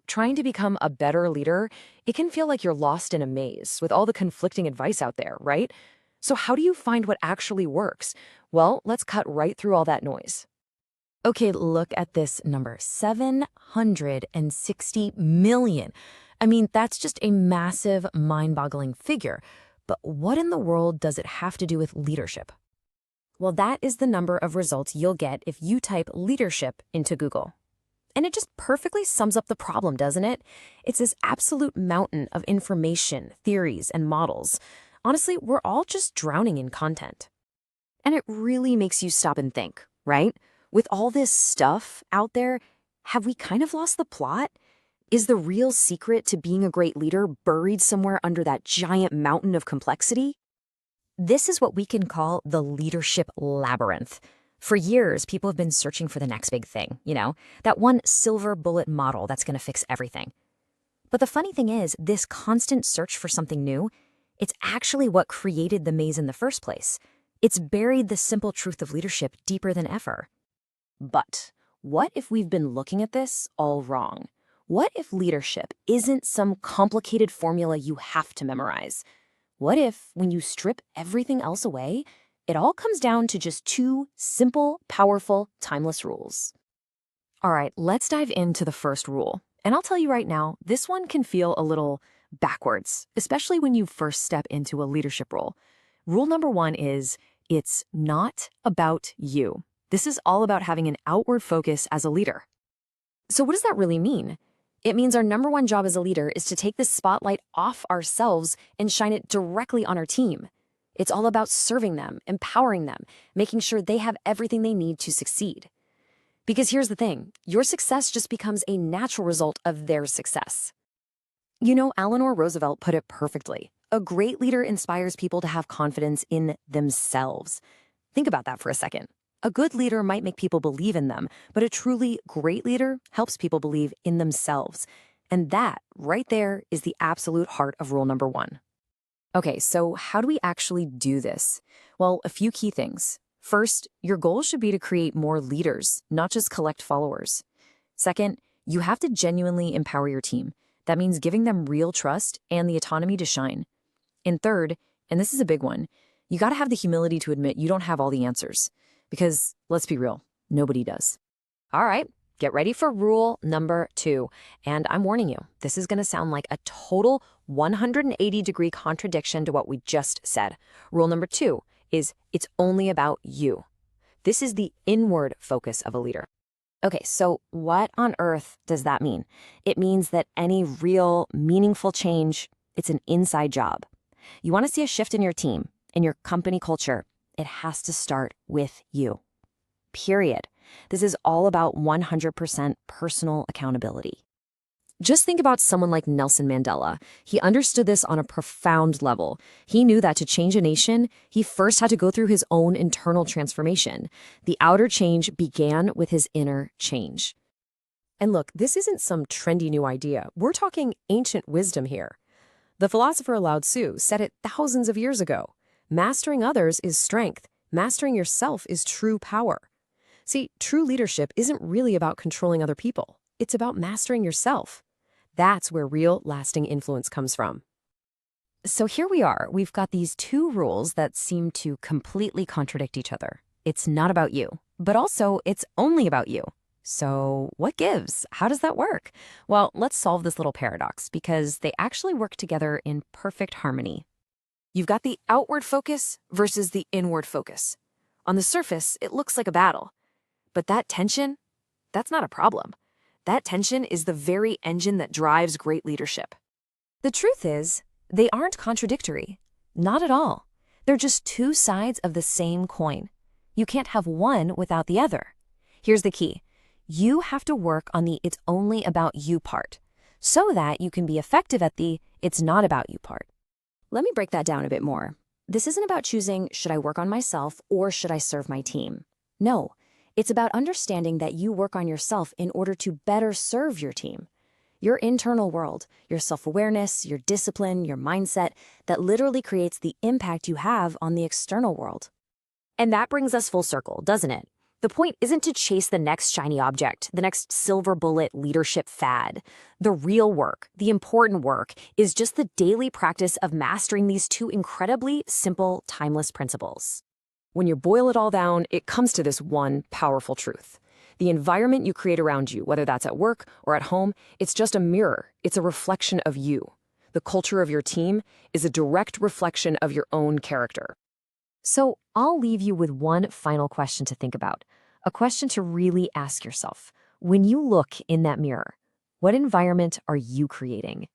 Trying to become a better leader, it can feel like you're lost in a maze with all the conflicting advice out there, right? So how do you find what actually works? Well, let's cut right through all that noise. Okay, look at this number, 760 million. I mean, that's just a massive, mind-boggling figure. But what in the world does it have to do with leadership? Well, that is the number of results you'll get if you type leadership into Google. And it just perfectly sums up the problem, doesn't it? It's this absolute mountain of information, theories, and models. Honestly, we're all just drowning in content. And it really makes you stop and think, right? With all this stuff out there, have we kind of lost the plot? Is the real secret to being a great leader buried somewhere under that giant mountain of complexity? This is what we can call the leadership labyrinth. For years, people have been searching for the next big thing, that one silver bullet model that's going to fix everything. But the funny thing is, this constant search for something new, it's actually what created the maze in the first place. It's buried the simple truth of leadership deeper than ever. But what if we've been looking at this all wrong? What if leadership isn't some complicated formula you have to memorize? What if, when you strip everything else away, it all comes down to just two simple, powerful, timeless rules? All right, let's dive into the first rule. And I'll tell you right now, this one can feel a little backwards, especially when you first step into a leadership role. Rule number one is, it's not about you. This is all about having an outward focus as a leader. So what does that really mean? It means our number one job as a leader is to take the spotlight off ourselves and shine it directly on our team. It's all about serving them, empowering them, making sure they have everything they need to succeed. Because here's the thing, your success just becomes a natural result of their success. Eleanor Roosevelt put it perfectly. A great leader inspires people to have confidence in themselves. Think about that for a second. A good leader might make people believe in them, but a truly great leader helps people believe in themselves. And that, right there, is the absolute heart of rule number one. Okay, so how do we actually do this? Well, a few key things. First, your goal should be to create more leaders, not just collect followers. Second, you have to genuinely empower your team. That means giving them real trust and the autonomy to shine. And third, and this is a big one, you got to have the humility to admit you don't have all the answers. Because, let's be real, nobody does. All right, get ready for rule number two. And I'm warning you, this is going to sound like a total 180-degree contradiction to what we just said. Rule number two is it's only about you. This is the inward focus of a leader. Okay, so what on earth does that mean? It means that any real, meaningful change, it's an inside job. You want to see a shift in your team, in your company culture, it has to start with you. Period. This is all about 100% personal accountability. Just think about someone like Nelson Mandela. He understood this on a profound level. He knew that to change a nation, he first had to go through his own internal transformation. The outer change began with his inner change. And look, this isn't some trendy new idea. We're talking ancient wisdom here. The philosopher Lao Tzu said it thousands of years ago. Mastering others is strength. Mastering yourself is true power. See, true leadership isn't really about controlling other people. It's about mastering yourself. That's where real, lasting influence comes from. So here we are. We've got these two rules that seem to completely contradict each other. It's not about you, but also it's only about you. So what gives? How does that work? Well, let's solve this little paradox because they actually work together in perfect harmony. You've got the outward focus versus the inward focus. On the surface, it looks like a battle. But that tension, that's not a problem. That tension is the very engine that drives great leadership. The truth is, they aren't contradictory. Not at all. They're just two sides of the same coin. You can't have one without the other. Here's the key. You have to work on the "it's only about you" part, so that you can be effective at the "it's not about you" part. Let me break that down a bit more. This isn't about choosing, should I work on myself or should I serve my team? No, it's about understanding that you work on yourself in order to better serve your team. Your internal world, your self-awareness, your discipline, your mindset, that literally creates the impact you have on the external world. And that brings us full circle, doesn't it? The point isn't to chase the next shiny object, the next silver bullet leadership fad. The real work, the important work, is just the daily practice of mastering these two incredibly simple, timeless principles. When you boil it all down, it comes to this one powerful truth. The environment you create around you, whether that's at work or at home, it's just a mirror. It's a reflection of you. The culture of your team is a direct reflection of your own character. So I'll leave you with one final question to think about, a question to really ask yourself. When you look in that mirror, what environment are you creating?